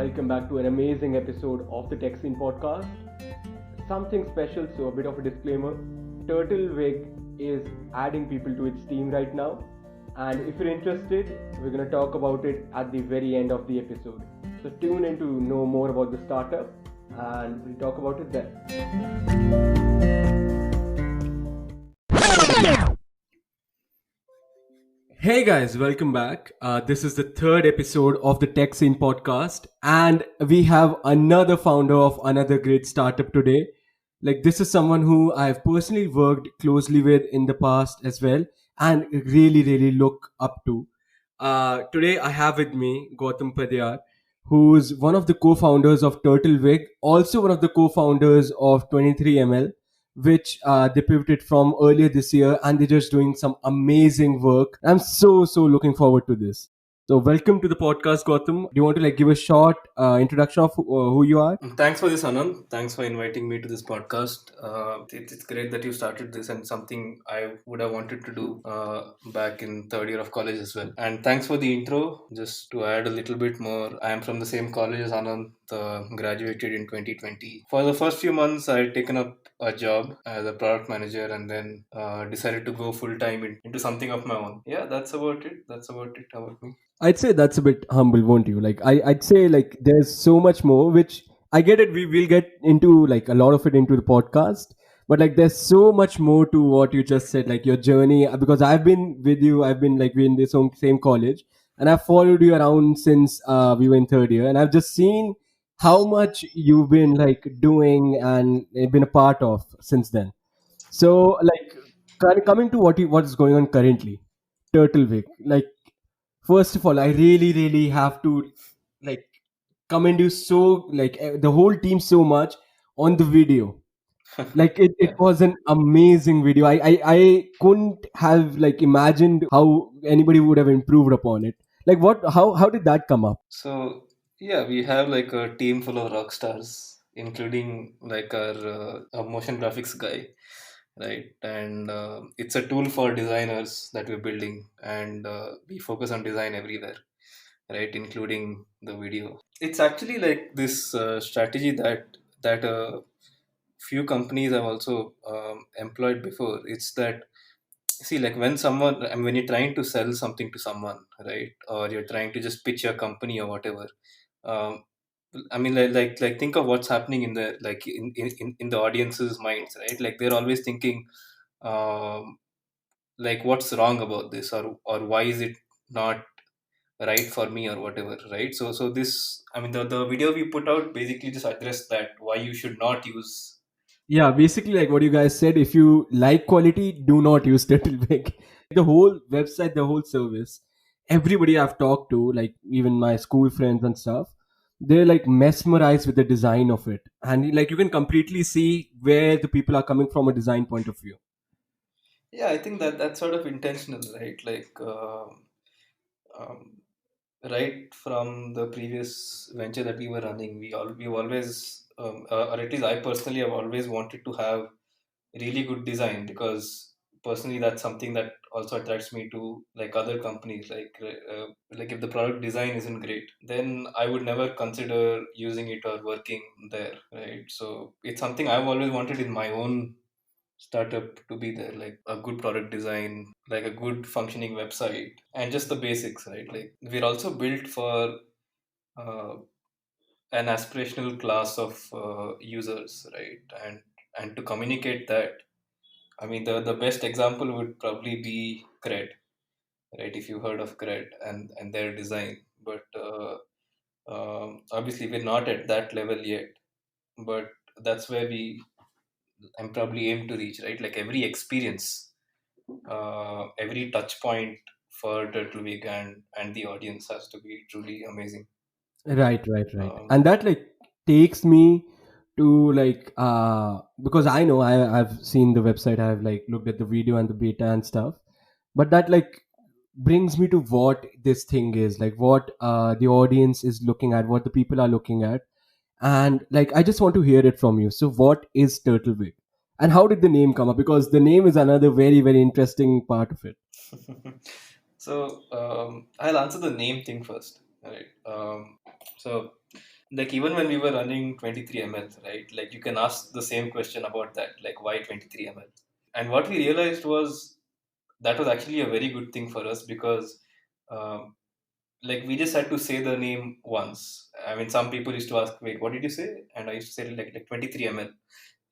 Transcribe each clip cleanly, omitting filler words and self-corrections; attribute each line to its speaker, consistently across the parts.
Speaker 1: welcome back to an amazing episode of the Tech Scene podcast. Something special, so a bit of a disclaimer. Turtlewig is adding people to its team right now, and if you're interested, we're going to talk about it at the very end of the episode. So tune in to know more about the startup, and we'll talk about it then. Hey guys, welcome back. This is the third episode of the Tech Scene podcast, and we have another founder of another great startup today. This is someone who I've personally worked closely with in the past as well, and really look up to. Today, I have with me Gautam Padiyar, who's one of the co-founders of Turtlewig, also one of the co-founders of 23ML, which they pivoted from earlier this year, and they're just doing some amazing work. I'm so looking forward to this. So welcome to the podcast, Gautam. Do you want to give a short introduction of who you are?
Speaker 2: Thanks for this, Anand. Thanks for inviting me to this podcast. It's great that you started this and something I would have wanted to do back in third year of college as well. And thanks for the intro. Just to add a little bit more, I am from the same college as Anand, graduated in 2020. For the first few months, I had taken up a job as a product manager and then decided to go full time into something of my own. Yeah, that's about it. That's about it about me.
Speaker 1: I'd say that's a bit humble, won't you? I'd say there's so much more, which I get it. We will get into a lot of it into the podcast, but there's so much more to what you just said, your journey. Because I've been with you, I've been we're in the same college, and I've followed you around since we were in third year, and I've just seen how much you've been doing and been a part of since then. So coming to what is going on currently, Turtlewig. First of all, I really have to like commend you so the whole team so much on the video. It
Speaker 2: Yeah.
Speaker 1: was an amazing video. I couldn't have imagined how anybody would have improved upon it. How did that come up?
Speaker 2: So yeah, we have like a team full of rock stars, including like our motion graphics guy, right? And it's a tool for designers that we're building, and we focus on design everywhere, right? Including the video. It's actually like this strategy that a few companies have also employed before. It's that see, like when someone, I mean, when you're trying to sell something to someone, right, or you're trying to just pitch your company or whatever, um, I mean, think of what's happening in the in the audience's minds, right? Like they're always thinking, um, like what's wrong about this, or why is it not right for me or whatever, right? So this, I mean, the video we put out basically just addressed that why you should not use.
Speaker 1: Yeah, basically what you guys said. If you like quality, do not use Turtlewig. The whole website, the whole service, everybody I've talked to, even my school friends and stuff, they're mesmerized with the design of it, and you can completely see where the people are coming from a design point of view.
Speaker 2: Yeah, I think that that's sort of intentional, right? Um, right from the previous venture that we were running, we've always, or at least I personally have always wanted to have really good design, because personally that's something that also attracts me to like other companies. Like if the product design isn't great, then I would never consider using it or working there, right? So it's something I've always wanted in my own startup to be there, like a good product design, like a good functioning website, and just the basics, right? Like we're also built for uh, an aspirational class of users, right? And to communicate that, I mean, the best example would probably be Cred, right? If you heard of Cred and their design, but obviously we're not at that level yet. But that's where we I'm probably aim to reach, right? Like every experience, every touch point for Turtlewig and the audience has to be truly amazing.
Speaker 1: Right. And
Speaker 2: Um,
Speaker 1: that takes me to because I know I've seen the website, I've looked at the video and the beta and stuff, but that brings me to what this thing is, what the audience is looking at, what the people are looking at, and I just want to hear it from you. So what is Turtlewig, and how did the name come up? Because the name is another very interesting part of it.
Speaker 2: so I'll answer the name thing first. All right. So like even when we were running 23 ml, right, like you can ask the same question about that, like why 23 ml. And what we realized was that was actually a very good thing for us because um, like we just had to say the name once. I mean, some people used to ask, "Wait, what did you say?" And I used to say like 23 ml,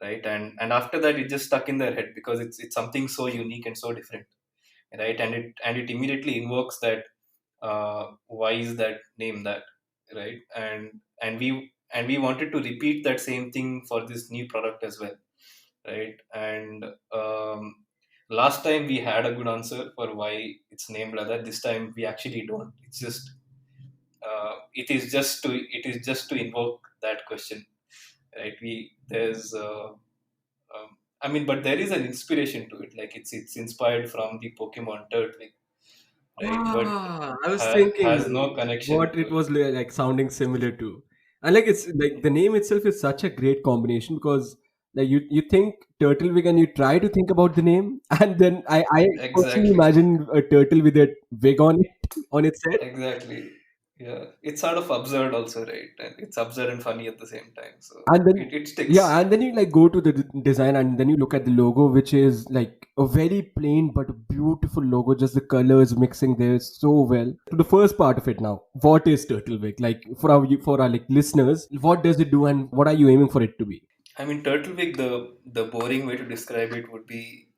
Speaker 2: right? And after that, it just stuck in their head because it's something so unique and so different, right? And it immediately invokes that why is that name that, right? And we wanted to repeat that same thing for this new product as well, right? And last time we had a good answer for why it's named like that. This time we actually don't. It's just it is just to invoke that question, right? We there's I mean, but there is an inspiration to it. Like it's inspired from the Pokemon Turtwig, right? But
Speaker 1: I was thinking
Speaker 2: has no connection
Speaker 1: what
Speaker 2: to
Speaker 1: it
Speaker 2: it.
Speaker 1: was like sounding similar to. And like it's like the name itself is such a great combination because like you think Turtlewig and you try to think about the name and then I personally
Speaker 2: Exactly.
Speaker 1: imagine a turtle with a wig on it on its head.
Speaker 2: Exactly. Yeah. It's sort of absurd also, right? And it's absurd and funny at the same time. So
Speaker 1: And then
Speaker 2: it
Speaker 1: yeah,
Speaker 2: sticks.
Speaker 1: and then you like go to the design and then you look at the logo, which is like a very plain but beautiful logo, just the colors mixing there so well. To the first part of it now, what is Turtlewick? Like for our like listeners, what does it do and what are you aiming for it to be?
Speaker 2: I mean, Turtlewig, the boring way to describe it would be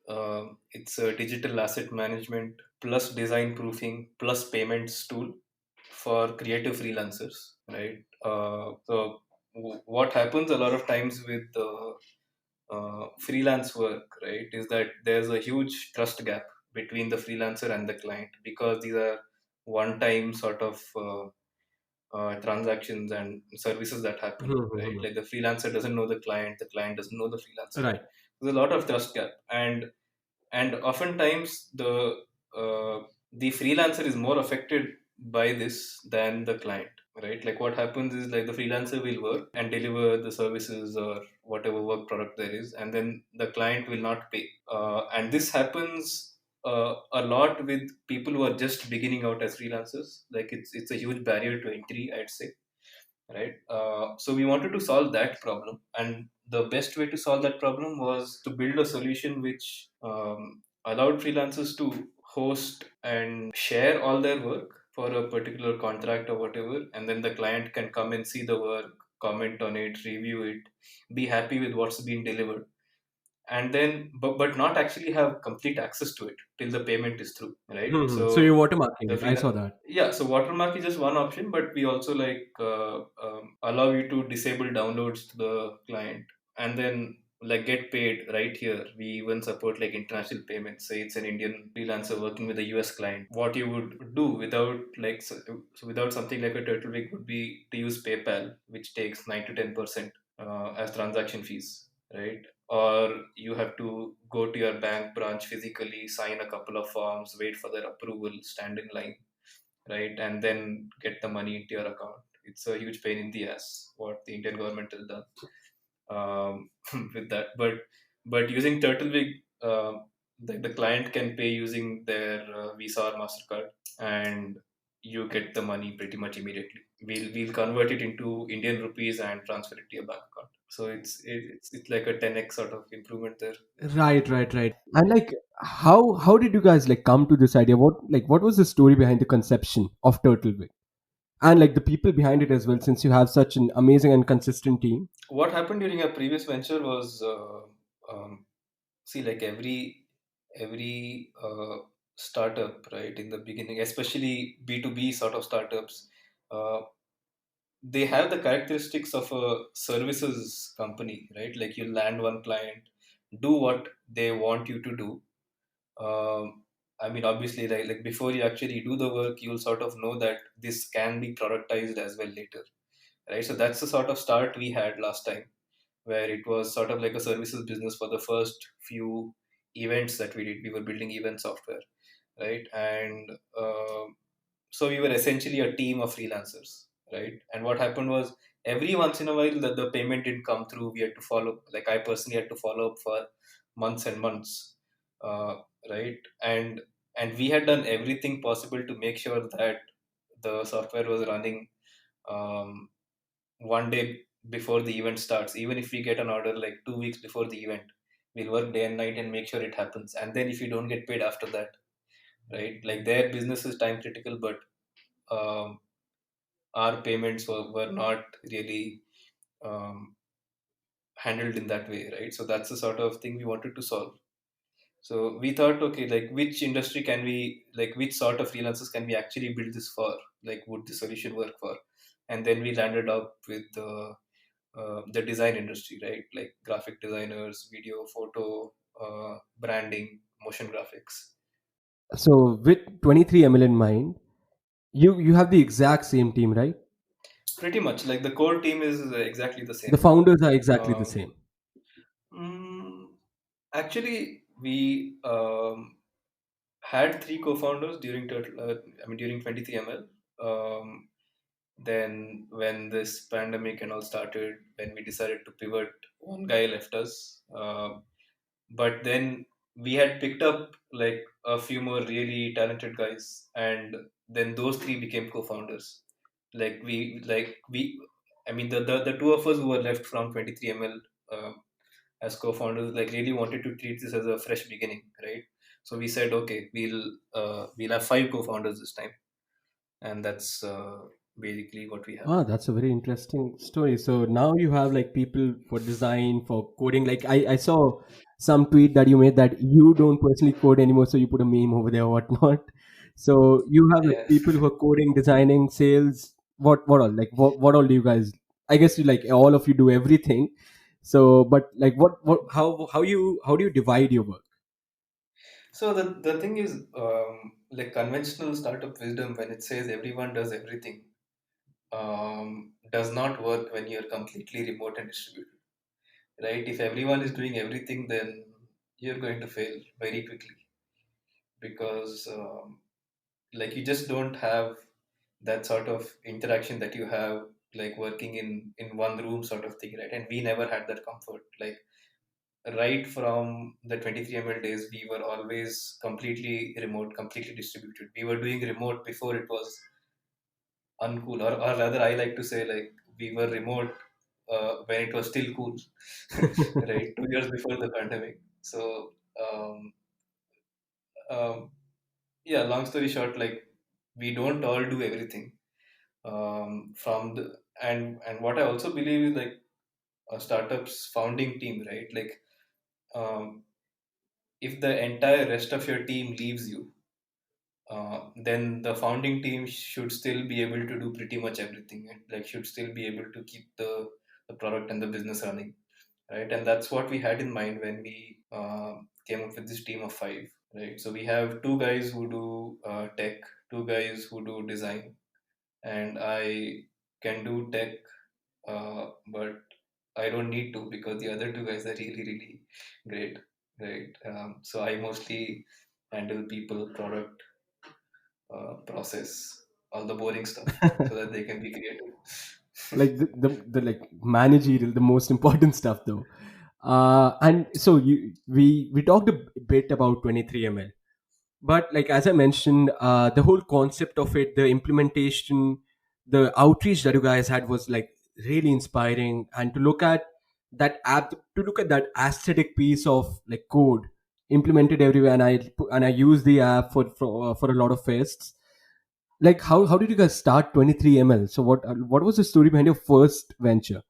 Speaker 2: it's a digital asset management plus design proofing plus payments tool for creative freelancers, right? What happens a lot of times with freelance work, right, is that there's a huge trust gap between the freelancer and the client because these are one-time sort of transactions and services that happen, right?
Speaker 1: Mhm.
Speaker 2: Like the freelancer doesn't know the client doesn't know the freelancer.
Speaker 1: Right.
Speaker 2: There's a lot of trust gap, and oftentimes the freelancer is more affected by this than the client, right? Like what happens is like the freelancer will work and deliver the services or whatever work product there is, and then the client will not pay. And this happens a lot with people who are just beginning out as freelancers. Like it's a huge barrier to entry, I'd say, right? So we wanted to solve that problem, and the best way to solve that problem was to build a solution which allowed freelancers to host and share all their work for a particular contract or whatever, and then the client can come and see the work, comment on it, review it, be happy with what's been delivered, and then but not actually have complete access to it till the payment is through, right?
Speaker 1: Mhm. So you're
Speaker 2: So
Speaker 1: watermarking
Speaker 2: the
Speaker 1: it. I saw
Speaker 2: freelance,
Speaker 1: that.
Speaker 2: yeah, so watermark is just one option, but we also allow you to disable downloads to the client and then like get paid right here. We even support like international payments. Say it's an Indian freelancer working with a US client. What you would do without so without something like a Turtlewick would be to use PayPal, which takes 9 to 10% as transaction fees, right? Or you have to go to your bank branch physically, sign a couple of forms, wait for their approval, stand in line, right, and then get the money into your account. It's a huge pain in the ass what the Indian government has done with that. But using Turtlewig, the client can pay using their Visa or Mastercard, and you get the money pretty much immediately. We'll convert it into Indian rupees and transfer it to your bank account. So it's like a 10x sort of improvement there.
Speaker 1: Right, right, right. And like how did you guys like come to this idea? What was the story behind the conception of Turtlewick? And like the people behind it as well, since you have such an amazing and consistent team.
Speaker 2: What happened during our previous venture was, see, like every startup, right, in the beginning, especially B2B sort of startups, uh, they have the characteristics of a services company, right? Like you land one client, do what they want you to do. I mean, obviously, like before you actually do the work, you'll sort of know that this can be productized as well later, right? So that's the sort of start we had last time, where it was sort of like a services business for the first few events that we did. We were building event software, right? And so we were essentially a team of freelancers, right? And what happened was every once in a while that the payment didn't come through, we had to follow. Like I personally had to follow up for months and months, uh, right? And we had done everything possible to make sure that the software was running. Um, one day before the event starts. Even if we get an order like 2 weeks before the event, we'll work day and night and make sure it happens. And then if you don't get paid after that, right? Like their business is time critical, but um, our payments were not really um, handled in that way, right? So that's the sort of thing we wanted to solve. So we thought, okay, like which industry can we, like which sort of freelancers can we actually build this for? Like, would the solution work for? And then we landed up with the design industry, right? Like graphic designers, video, photo, branding, motion graphics.
Speaker 1: So with 23 ml in mind, you have the exact same team, right?
Speaker 2: Pretty much, like the core team is exactly the
Speaker 1: The
Speaker 2: same.
Speaker 1: founders are exactly the
Speaker 2: Um,
Speaker 1: same.
Speaker 2: mm, Actually, we had three co-founders during during 23ml. Um, then when this pandemic and all started, when we decided to pivot, one guy left us. But then we had picked up like a few more really talented guys, and then those three became co-founders. I mean, the two of us who were left from 23ml as co-founders like really wanted to treat this as a fresh beginning, right? So we said, okay, we'll have five co-founders this time, and that's basically what we have.
Speaker 1: Ah, that's a very interesting story. So now you have like people for design, for coding. Like I saw some tweet that you made that you don't personally code anymore, so you put a meme over there or whatnot. So you have like
Speaker 2: Yeah.
Speaker 1: people who are coding, designing, sales. What all? Like what all do you guys? I guess you like all of you do everything. So, but like what how do you divide your work?
Speaker 2: So the thing is, like conventional startup wisdom, when it says everyone does everything, does not work when you're completely remote and distributed, right? If everyone is doing everything, then you're going to fail very quickly, because like you just don't have that sort of interaction that you have like working in one room sort of thing, right? And we never had that comfort. Like right from the 23ml days, we were always completely remote, completely distributed. We were doing remote before it was uncool, or rather I like to say like we were remote when it was still cool. Right, 2 years before the pandemic. So um, yeah, long story short, like we don't all do everything. From the and what I also believe is like a startup's founding team, right? Like um, if the entire rest of your team leaves you, then the founding team should still be able to do pretty much everything, and like should still be able to keep the product and the business running, right? And that's what we had in mind when we came up with this team of five, right? So we have two guys who do tech, two guys who do design, and I can do tech, but I don't need to because the other two guys are really, really great, right? So I mostly handle people, product, process, all the boring stuff, so that they can be creative.
Speaker 1: Like the like managerial, the most important stuff though. And so we talked a bit about 23ml, but like as I mentioned, the whole concept of it, the implementation, the outreach that you guys had was like really inspiring. And to look at that app, to look at that aesthetic piece of like code implemented everywhere, and I use the app for a lot of fests. Like how did you guys start 23ml? So what was the story behind your first venture?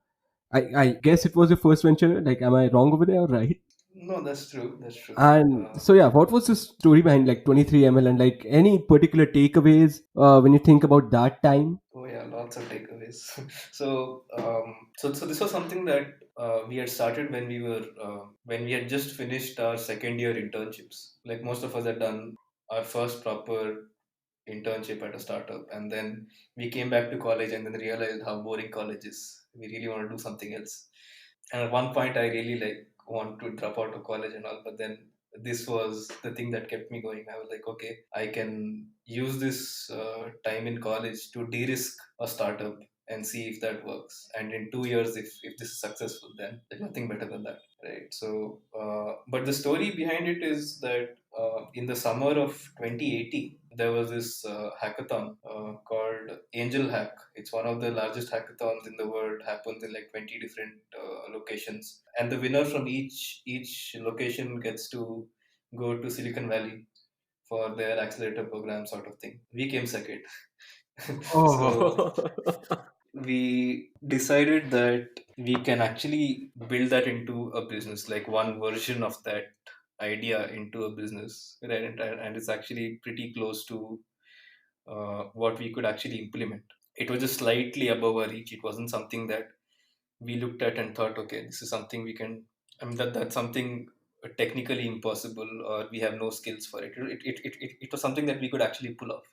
Speaker 1: I guess it was your first venture. Like, am I wrong over there, right?
Speaker 2: No, that's true. That's true.
Speaker 1: And so yeah, what was the story behind like 23ml, and like any particular takeaways when you think about that time?
Speaker 2: Oh yeah, lots of takeaways. So this was something that we had started when we had just finished our second year internships. Like most of us had done our first proper internship at a startup, and then we came back to college and then realized how boring college is. We really want to do something else. And at one point I really like want to drop out of college and all, but then this was the thing that kept me going. I was like, okay, I can use this time in college to de-risk a startup and see if that works, and in 2 years, if this is successful, then there's nothing better than that, right? So but the story behind it is that in the summer of 2018 there was this hackathon called Angel Hack. It's one of the largest hackathons in the world. Happens in like 20 different locations, and the winner from each location gets to go to Silicon Valley for their accelerator program, sort of thing. We came second. So
Speaker 1: Oh.
Speaker 2: we decided that we can actually build that into a business, like one version of that idea into a business, right? And it's actually pretty close to what we could actually implement. It was just slightly above our reach. It wasn't something that we looked at and thought, okay, this is something we can. I mean, that's something technically impossible, or we have no skills for it. It was something that we could actually pull off,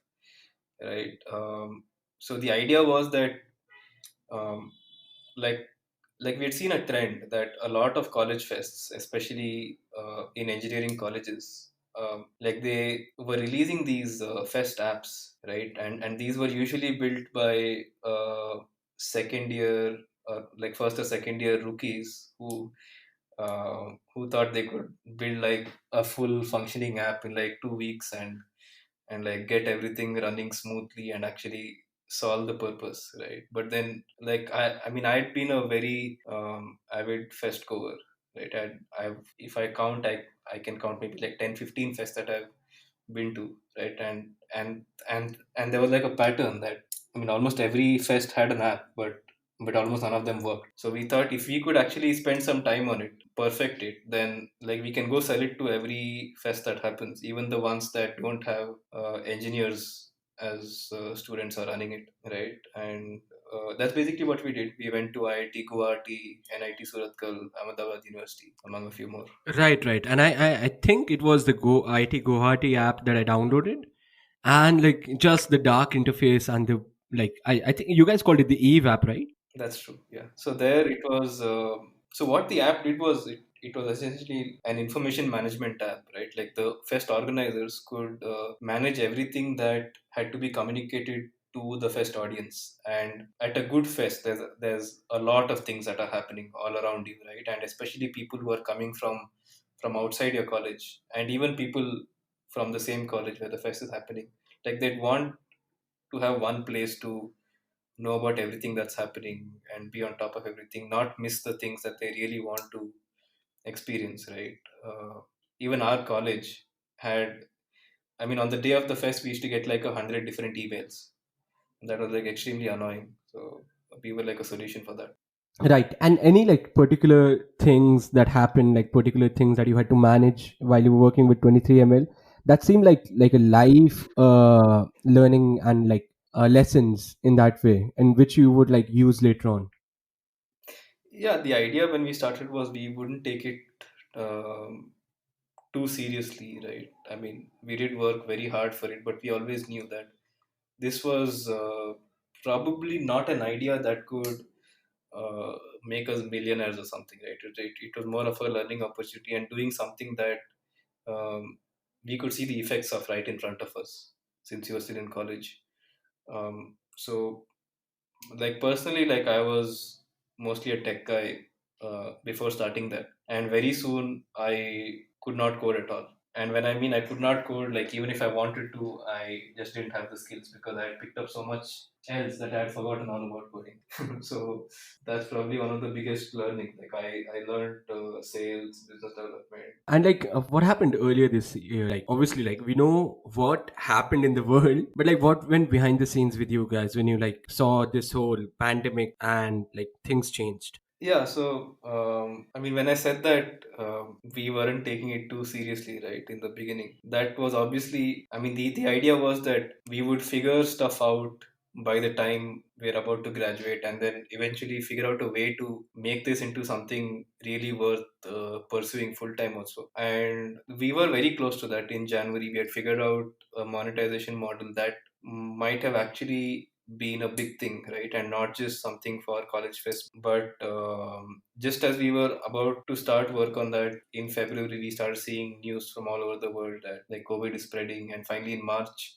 Speaker 2: right? So the idea was that, um, like we had seen a trend that a lot of college fests, especially in engineering colleges, like they were releasing these fest apps, right? And these were usually built by second year, like first or second year rookies who thought they could build like a full functioning app in like 2 weeks, and like get everything running smoothly and actually solve the purpose, right? But then, like, I mean, I'd been a very avid fest goer, right? I've if I count, I can count maybe like 10, 15 fests that I've been to, right? And there was like a pattern that, I mean, almost every fest had an app, but almost none of them worked. So we thought if we could actually spend some time on it, perfect it, then like we can go sell it to every fest that happens, even the ones that don't have engineers as students are running it, right? And that's basically what we did. We went to IIT Guwahati, NIT Surathkal, Ahmedabad University, among a few more.
Speaker 1: Right, right. And I think it was the Go IT Guwahati app that I downloaded. And like just the dark interface and the like I think you guys called it the Eve app, right?
Speaker 2: That's true. Yeah. So there it was. So what the app did was it was essentially an information management app, right? Like the fest organizers could manage everything that had to be communicated to the fest audience. And at a good fest, there's a lot of things that are happening all around you, right? And especially people who are coming from outside your college, and even people from the same college where the fest is happening. Like they'd want to have one place to know about everything that's happening and be on top of everything, not miss the things that they really want to experience, right? Even our college had, I mean, on the day of the fest, we used to get like 100 different emails. That was like extremely annoying. So we were like a solution for that.
Speaker 1: Right. And any like particular things that happened, like particular things that you had to manage while you were working with 23 ml, that seemed like a life learning and like lessons in that way, in which you would like use later on.
Speaker 2: Yeah, the idea when we started was we wouldn't take it um, too seriously, right? I mean, we did work very hard for it, but we always knew that this was probably not an idea that could uh, make us millionaires or something, right? It was more of a learning opportunity and doing something that we could see the effects of right in front of us since you were still in college. So, like personally, like I was mostly a tech guy before starting that, and very soon I could not code at all. And when I mean I could not code, like even if I wanted to, I just didn't have the skills because I had picked up so much else that I had forgotten all about coding. So that's probably one of the biggest learning. Like I learned sales, business development.
Speaker 1: And like what happened earlier this year, like obviously like we know what happened in the world, but like what went behind the scenes with you guys when you like saw this whole pandemic and like things changed.
Speaker 2: Yeah, so I mean, when I said that we weren't taking it too seriously, right, in the beginning, that was obviously, I mean, the idea was that we would figure stuff out by the time we're about to graduate, and then eventually figure out a way to make this into something really worth pursuing full time also. And we were very close to that in January. We had figured out a monetization model that might have actually been a big thing, right? And not just something for college fest. But just as we were about to start work on that in February, we started seeing news from all over the world that like COVID is spreading. And finally, in March,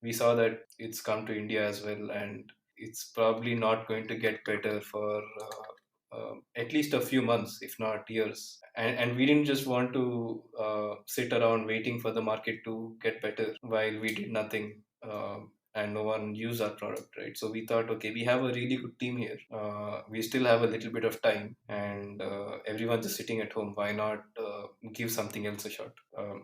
Speaker 2: we saw that it's come to India as well. And it's probably not going to get better for at least a few months, if not years. And we didn't just want to sit around waiting for the market to get better while we did nothing. and no one used our product, right? So we thought, okay, we have a really good team here. We still have a little bit of time, and everyone's just sitting at home. Why not give something else a shot?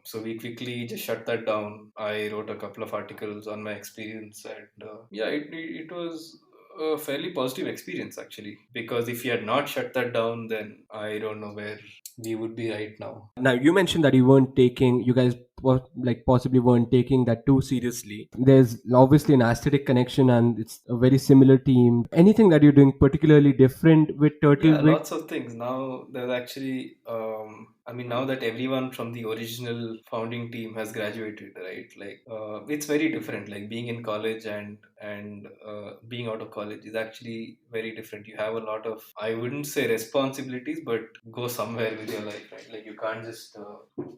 Speaker 2: So we quickly just shut that down. I wrote a couple of articles on my experience, and yeah, it was a fairly positive experience actually. Because if we had not shut that down, then I don't know where we would be right now.
Speaker 1: Now you mentioned that you guys like possibly weren't taking that too seriously. There's obviously an aesthetic connection, and it's a very similar team. Anything that you're doing particularly different with
Speaker 2: Yeah,
Speaker 1: Turtlewig?
Speaker 2: lots of things. Now there's actually, I mean, now that everyone from the original founding team has graduated, right? Like, it's very different. Like being in college and being out of college is actually very different. You have a lot of, I wouldn't say responsibilities, but go somewhere with your life, right? Like you can't just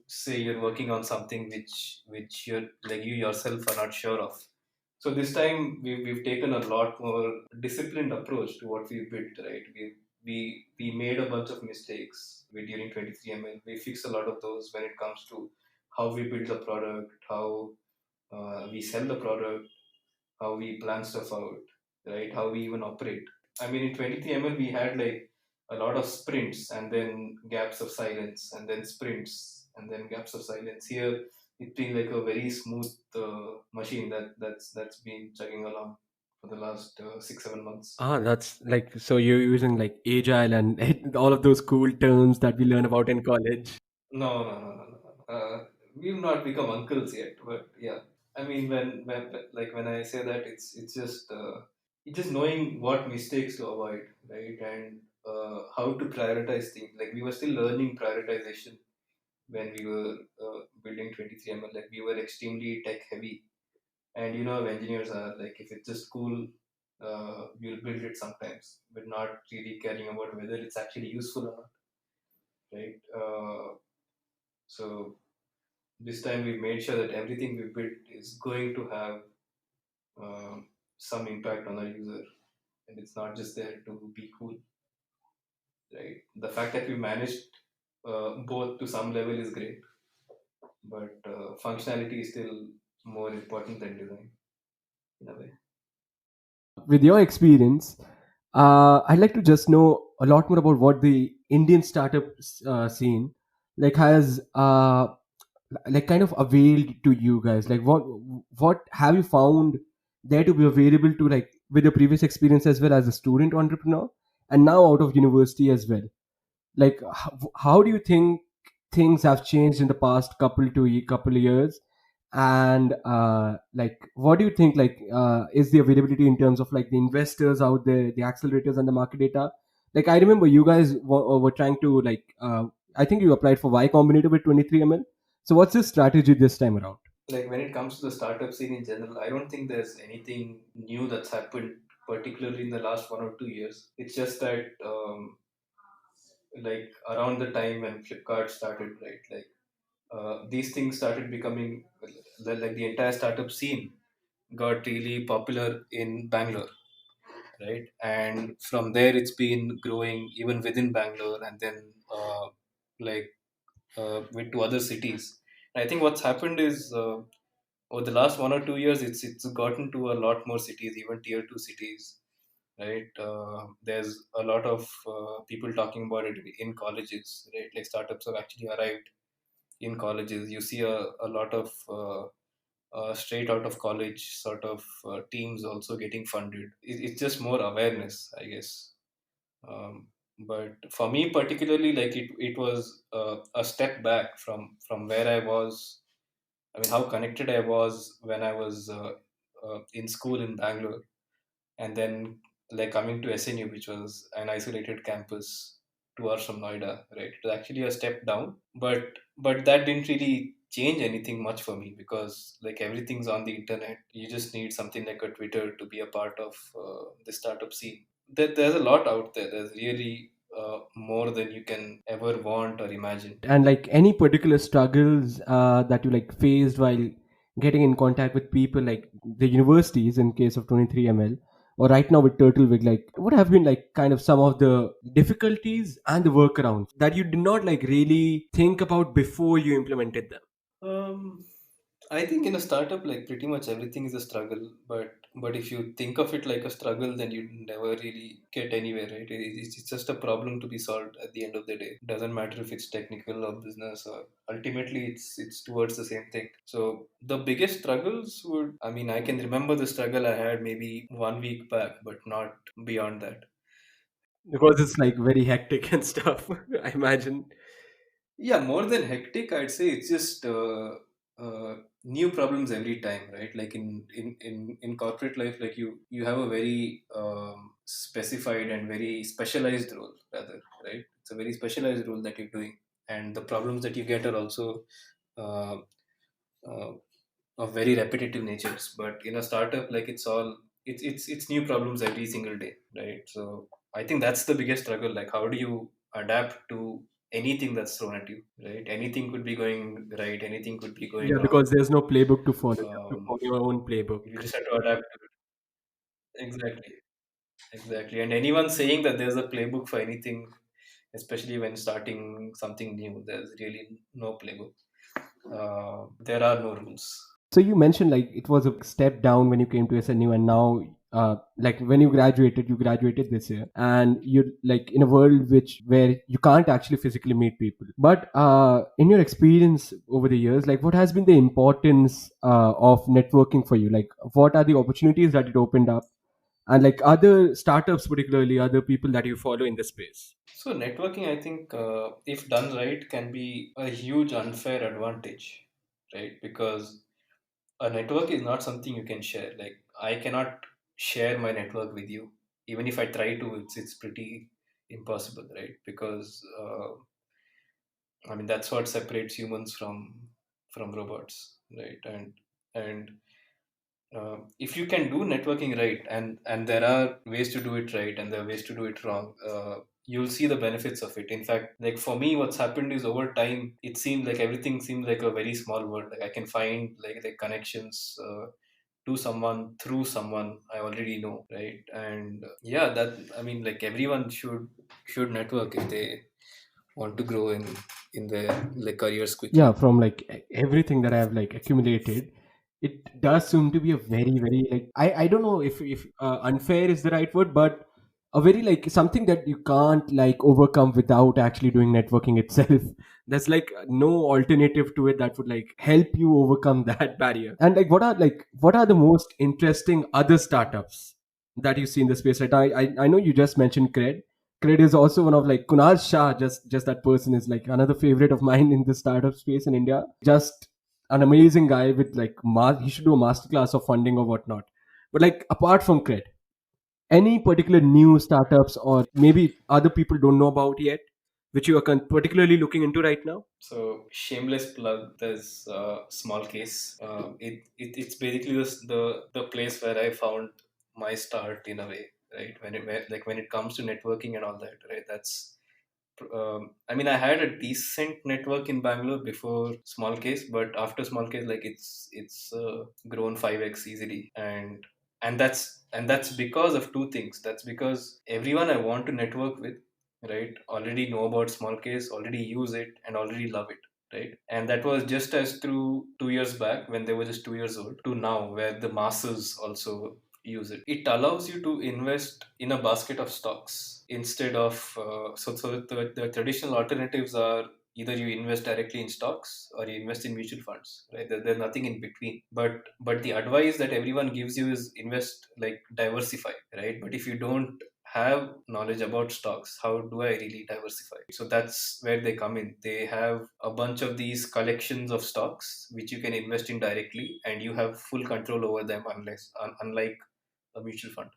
Speaker 2: say you're working on something which you're like you yourself are not sure of. So this time we've taken a lot more disciplined approach to what we built, right? We made a bunch of mistakes during 23ml. We fixed a lot of those when it comes to how we build the product, how we sell the product, how we plan stuff out, right? How we even operate. I mean, in 23ml we had like a lot of sprints and then gaps of silence and then sprints and then gaps of silence. Here it's been like a very smooth machine that's been chugging along for the last 6 7 months.
Speaker 1: Ah, that's like, so you're using like agile and all of those cool terms that we learn about in college.
Speaker 2: No, no, no, no, no. We've not become uncles yet, but yeah. I mean, when I say that, it's just knowing what mistakes to avoid, right, and how to prioritize things. Like we were still learning prioritization when we were building 23ml. Like we were extremely tech heavy, and you know how engineers are. Like if it's just cool, we'll build it sometimes, but not really caring about whether it's actually useful or not, right? So this time we made sure that everything we built is going to have some impact on our user, and it's not just there to be cool, right? The fact that we managed both to some level is great, but functionality is still more important than design in a way.
Speaker 1: With your experience, I'd like to just know a lot more about what the Indian startup scene like has like kind of availed to you guys. Like what have you found there to be available to, like, with your previous experience as well as a student entrepreneur and now out of university as well? Like how do you think things have changed in the past couple of years, and like what do you think, like, is the availability in terms of like the investors out there, the accelerators and the market data? Like I remember you guys were trying to like I think you applied for Y Combinator with 23ml. So what's your strategy this time around?
Speaker 2: Like when it comes to the startup scene in general, I don't think there's anything new that's happened, particularly in the last 1 or 2 years. It's just that like around the time when Flipkart started, right? Like these things started becoming like the entire startup scene got really popular in Bangalore, right? And from there, it's been growing even within Bangalore, and then like with to other cities. I think what's happened is over the last 1 or 2 years, it's gotten to a lot more cities, even tier two cities, right? There's a lot of people talking about it in colleges, right? Like startups have actually arrived in colleges. You see a lot of straight out of college sort of teams also getting funded. It's just more awareness, I guess. But for me particularly, like it was a step back from where I was. I mean, how connected I was when I was in school in Bangalore, and then like coming to SNU, which was an isolated campus 2 hours from Noida, right? It was actually a step down, but that didn't really change anything much for me because like everything's on the internet. You just need something like a Twitter to be a part of the startup scene. There's a lot out there. There's really more than you can ever want or imagine.
Speaker 1: And like any particular struggles that you like faced while getting in contact with people like the universities in case of 23ml, or right now with Turtlewig, like what have been like kind of some of the difficulties and the workarounds that you did not like really think about before you implemented them?
Speaker 2: Um, I think in a startup, like pretty much everything is a struggle. But if you think of it like a struggle, then you never really get anywhere, right? It's just a problem to be solved at the end of the day. Doesn't matter if it's technical or business, or ultimately it's towards the same thing. So the biggest struggles would, I mean, I can remember the struggle I had maybe 1 week back, but not beyond that.
Speaker 1: Because it's like very hectic and stuff. I imagine.
Speaker 2: Yeah, more than hectic, I'd say it's just new problems every time, right? Like in corporate life, like you have a very specified and very specialized role, rather, right? It's a very specialized role that you're doing, and the problems that you get are also uh, uh, of very repetitive natures. But in a startup, like it's new problems every single day, right? So I think that's the biggest struggle. Like, how do you adapt to anything that's thrown at you, right? Anything could be going right, anything could be going
Speaker 1: Yeah,
Speaker 2: wrong.
Speaker 1: because there's no playbook to follow. You have to
Speaker 2: Um,
Speaker 1: follow your own playbook.
Speaker 2: you just have to adapt to it. Exactly, exactly. And anyone saying that there's a playbook for anything, especially when starting something new, there's really no playbook. There are no rules.
Speaker 1: So you mentioned like it was a step down when you came to SNU, and now like when you graduated this year, and you're like in a world which where you can't actually physically meet people. But in your experience over the years, like what has been the importance of networking for you? Like what are the opportunities that it opened up, and like other startups, particularly other people that you follow in the space?
Speaker 2: So networking, I think, if done right, can be a huge unfair advantage, right? Because a network is not something you can share. Like I cannot share my network with you, even if I try to. It's pretty impossible, right? Because I mean that's what separates humans from robots, right? And if you can do networking right, and there are ways to do it right and there are ways to do it wrong, you'll see the benefits of it. In fact, like for me, what's happened is over time it seemed like everything seemed like a very small world. Like I can find like connections to someone through someone I already know, right? And yeah, that, I mean, like everyone should network if they want to grow in their like careers
Speaker 1: Yeah,
Speaker 2: quickly.
Speaker 1: from like everything that I have like accumulated, it does seem to be a very like I don't know if unfair is the right word, but a very like something that you can't like overcome without actually doing networking itself. There's like no alternative to it that would like help you overcome that barrier. And like what are the most interesting other startups that you see in the space? Right, I know you just mentioned Cred is also one of like Kunal Shah. Just that person is like another favorite of mine in the startup space in India. Just an amazing guy with like he should do a masterclass of funding or whatnot. But like apart from Cred, any particular new startups or maybe other people don't know about yet, which you are particularly looking into right now?
Speaker 2: So shameless plug. There's small case. It's basically the place where I found my start in a way, right? Like when it comes to networking and all that, right? That's I mean, I had a decent network in Bangalore before small case, but after small case, like it's grown 5x easily, and that's because of two things. That's because everyone I want to network with, right, already know about small case, already use it, and already love it, right? And that was just as true 2 years back when they were just 2 years old to now, where the masses also use it. It allows you to invest in a basket of stocks instead of the traditional alternatives are either you invest directly in stocks or you invest in mutual funds, right? There's nothing in between. But the advice that everyone gives you is invest, like diversify, right? But if you don't have knowledge about stocks, how do I really diversify? So that's where they come in. They have a bunch of these collections of stocks which you can invest in directly, and you have full control over them, unlike a mutual fund.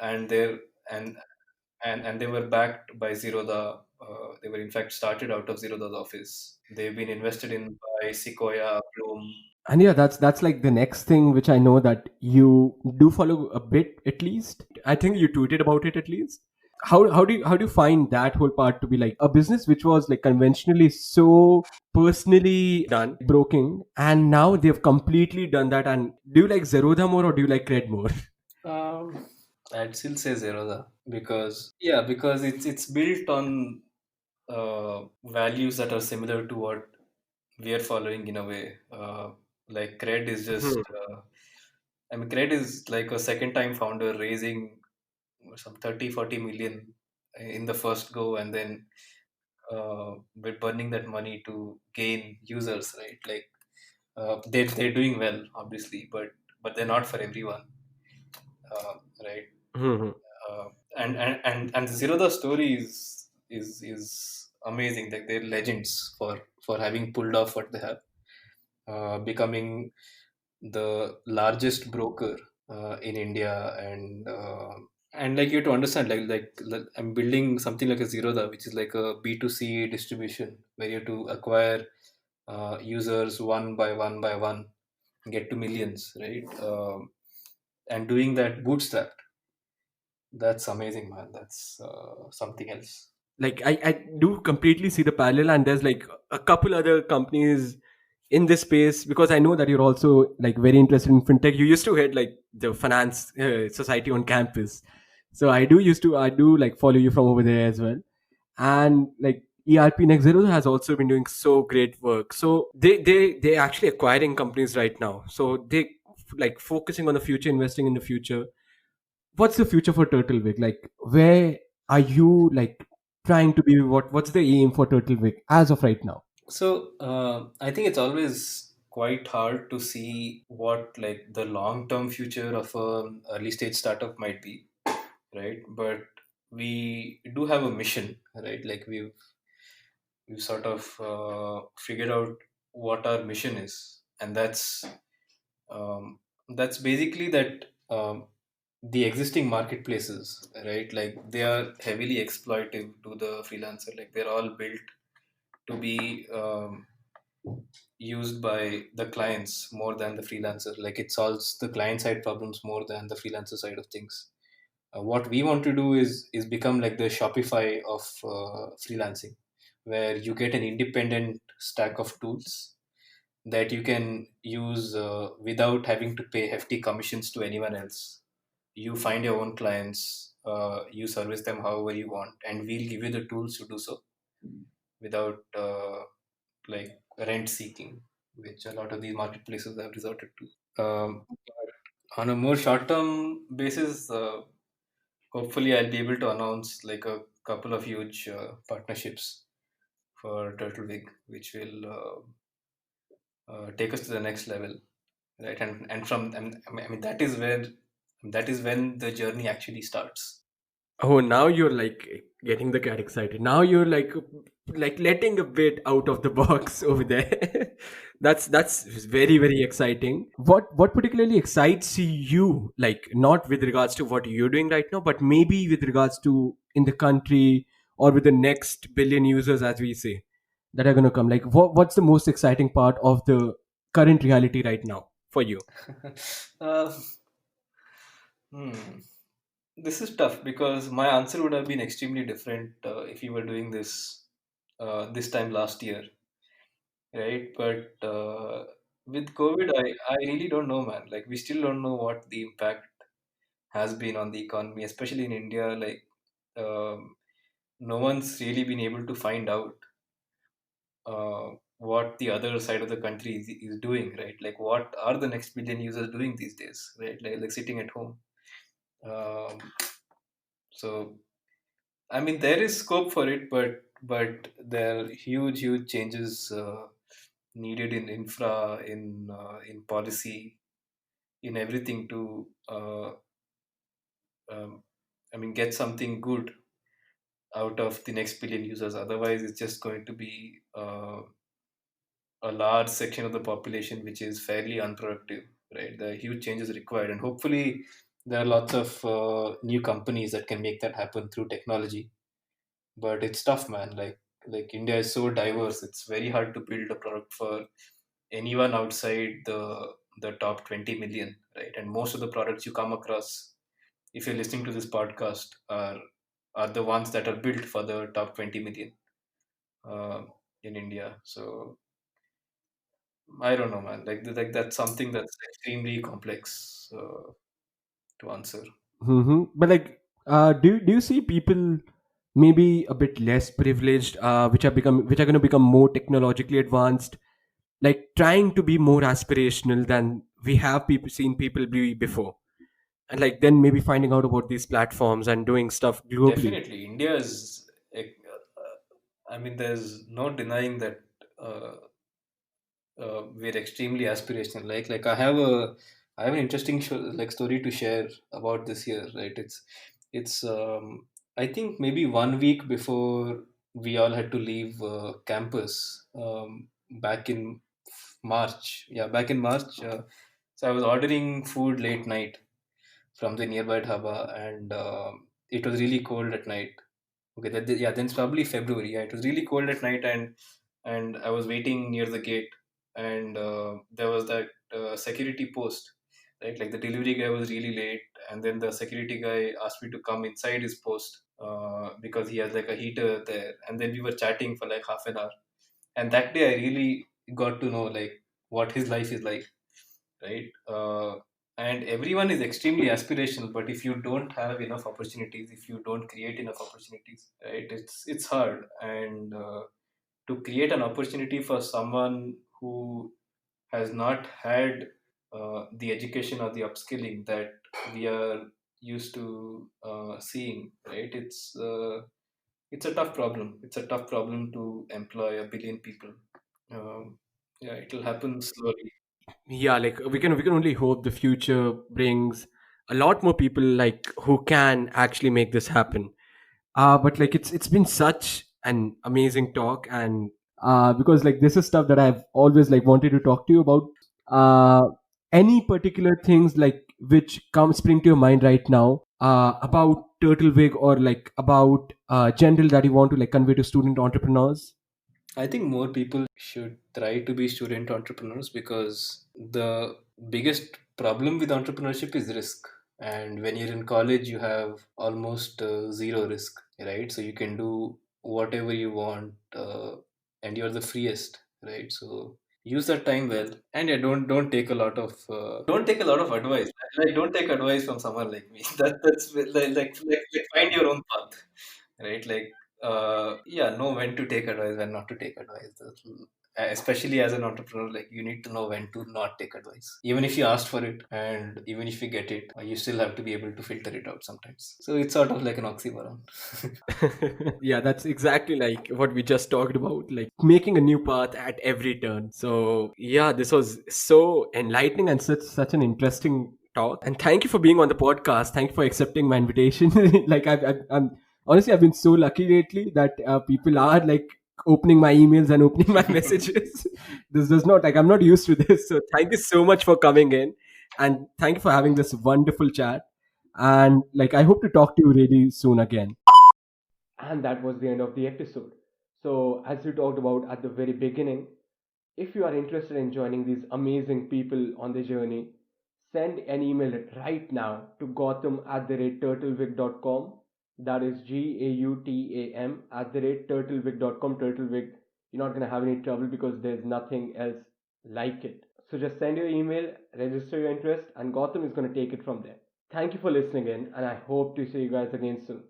Speaker 2: And and they were backed by Zerodha. They were in fact started out of Zerodha's office. They've been invested in by Sequoia, Bloom.
Speaker 1: And yeah, that's like the next thing which I know that you do follow a bit at least. I think you tweeted about it at least. How do you find that whole part to be like a business which was like conventionally so personally done broking, and now they've completely done that? And do you like Zerodha more or do you like Cred more?
Speaker 2: Um, I'd still say Zerodha because it's built on values that are similar to what we are following in a way. Like Cred is just,
Speaker 1: Hmm.
Speaker 2: I mean, Cred is like a second time founder raising some 30-40 million in the first go, and then with burning that money to gain users, right? Like they're doing well, obviously, but they're not for everyone, right?
Speaker 1: Hmm.
Speaker 2: Uh, and the Zerodha story is amazing. Like they're legends for having pulled off what they have, becoming the largest broker in India, and like you have to understand, I'm building something like a Zerodha, which is like a B2C distribution where you have to acquire users one by one by one, get to millions, right? And doing that bootstrapped, that's amazing, man. That's something else.
Speaker 1: Like I do completely see the parallel, and there's like a couple other companies in this space, because I know that you're also like very interested in fintech. You used to head like the finance society on campus, so I do like follow you from over there as well. And like ERP Next Zero has also been doing so great work. So they're actually acquiring companies right now. So they like focusing on the future, investing in the future. What's the future for Turtlewig? Like, where are you like trying to be? What's the aim for Turtlewig as of right now?
Speaker 2: So I think it's always quite hard to see what like the long-term future of an early stage startup might be, right? But we do have a mission, right? Like we've sort of figured out what our mission is, and um, that's basically that the existing marketplaces, right? Like they are heavily exploitive to the freelancer. Like they're all built to be used by the clients more than the freelancer. Like it solves the client side problems more than the freelancer side of things. What we want to do is become like the Shopify of freelancing, where you get an independent stack of tools that you can use without having to pay hefty commissions to anyone else. You find your own clients, you service them however you want, and we'll give you the tools to do so without like rent seeking, which a lot of these marketplaces have resorted to. On a more short term basis, hopefully I'll be able to announce like a couple of huge partnerships for Turtlewig, which will take us to the next level, right? I mean that is when the journey actually starts.
Speaker 1: Oh, now you're like getting the cat excited. Now you're like letting a bit out of the box over there. That's very exciting. What particularly excites you? Like not with regards to what you're doing right now, but maybe with regards to in the country or with the next billion users, as we say, that are going to come. Like what's the most exciting part of the current reality right now for you?
Speaker 2: uh, hmm. This is tough because my answer would have been extremely different if you were doing this this time last year, right? But with COVID, I really don't know, man. Like we still don't know what the impact has been on the economy, especially in India. Like um, no one's really been able to find out what the other side of the country is doing, right? Like what are the next billion users doing these days, right? Like sitting at home. Um, so I mean, there is scope for it, but there are huge changes needed in infra, in policy, in everything to um, I mean get something good out of the next billion users. Otherwise, it's just going to be a large section of the population which is fairly unproductive, right? The huge changes required, and hopefully there are lots of new companies that can make that happen through technology. But it's tough, man. Like India is so diverse, it's very hard to build a product for anyone outside the top 20 million, right? And most of the products you come across, if you're listening to this podcast, are the ones that are built for the top 20 million uh, in India. So I don't know, man. Like that's something that's extremely complex to answer.
Speaker 1: But like, do you see people maybe a bit less privileged, which are going to become more technologically advanced? like trying to be more aspirational than we have people seen people be before, and like then maybe finding out about these platforms and doing stuff globally.
Speaker 2: Definitely, India is. I mean, there's no denying that uh, we're extremely aspirational. Like I have an interesting story to share about this year. Right, it's I think maybe 1 week before we all had to leave campus back in March. Yeah, back in March. So I was ordering food late night from the nearby dhaba, and it was really cold at night. Okay, yeah, then it's probably February. Yeah, it was really cold at night, and I was waiting near the gate, and there was that security post, right? Like the delivery guy was really late, and then the security guy asked me to come inside his post because he has like a heater there, and then we were chatting for like half an hour, and that day I really got to know like what his life is like, right? And everyone is extremely aspirational, but if you don't have enough opportunities, if you don't create enough opportunities, right, it's hard. And to create an opportunity for someone who has not had the education or the upskilling that we are used to seeing, right? It's a tough problem. It's a tough problem to employ a billion people. Yeah, it'll happen slowly.
Speaker 1: Yeah, like we can only hope the future brings a lot more people like who can actually make this happen. But like it's been such an amazing talk, and because like this is stuff that I've always like wanted to talk to you about. uh any particular things like which come spring to your mind right now about Turtlewig, or like about general, that you want to like convey to student entrepreneurs?
Speaker 2: I think more people should try to be student entrepreneurs because the biggest problem with entrepreneurship is risk. And when you're in college, you have almost zero risk, right? So you can do whatever you want, and you're the freest, right? So use that time well, and yeah, don't take a lot of advice. Like don't take advice from someone like me. That's like find your own path, right? Like yeah, know when to take advice, when not to take advice. Especially as an entrepreneur, like you need to know when to not take advice, even if you asked for it, and even if you get it, you still have to be able to filter it out sometimes. So it's sort of like an oxymoron.
Speaker 1: Yeah, that's exactly like what we just talked about, like making a new path at every turn. So yeah, this was so enlightening and such an interesting talk. And thank you for being on the podcast. Thank you for accepting my invitation. Like I'm honestly, I've been so lucky lately that people are like opening my emails and opening my messages. This does not, like, I'm not used to this. So thank you so much for coming in, and thank you for having this wonderful chat. And like I hope to talk to you really soon again. And that was the end of the episode. So, as we talked about at the very beginning, if you are interested in joining these amazing people on the journey, send an email right now to Gautam@turtlewig.com. That is Gautam@turtlewig.com. Turtlewig, you're not going to have any trouble because there's nothing else like it. So just send your email, register your interest, and Gautam is going to take it from there. Thank you for listening in, and I hope to see you guys again soon.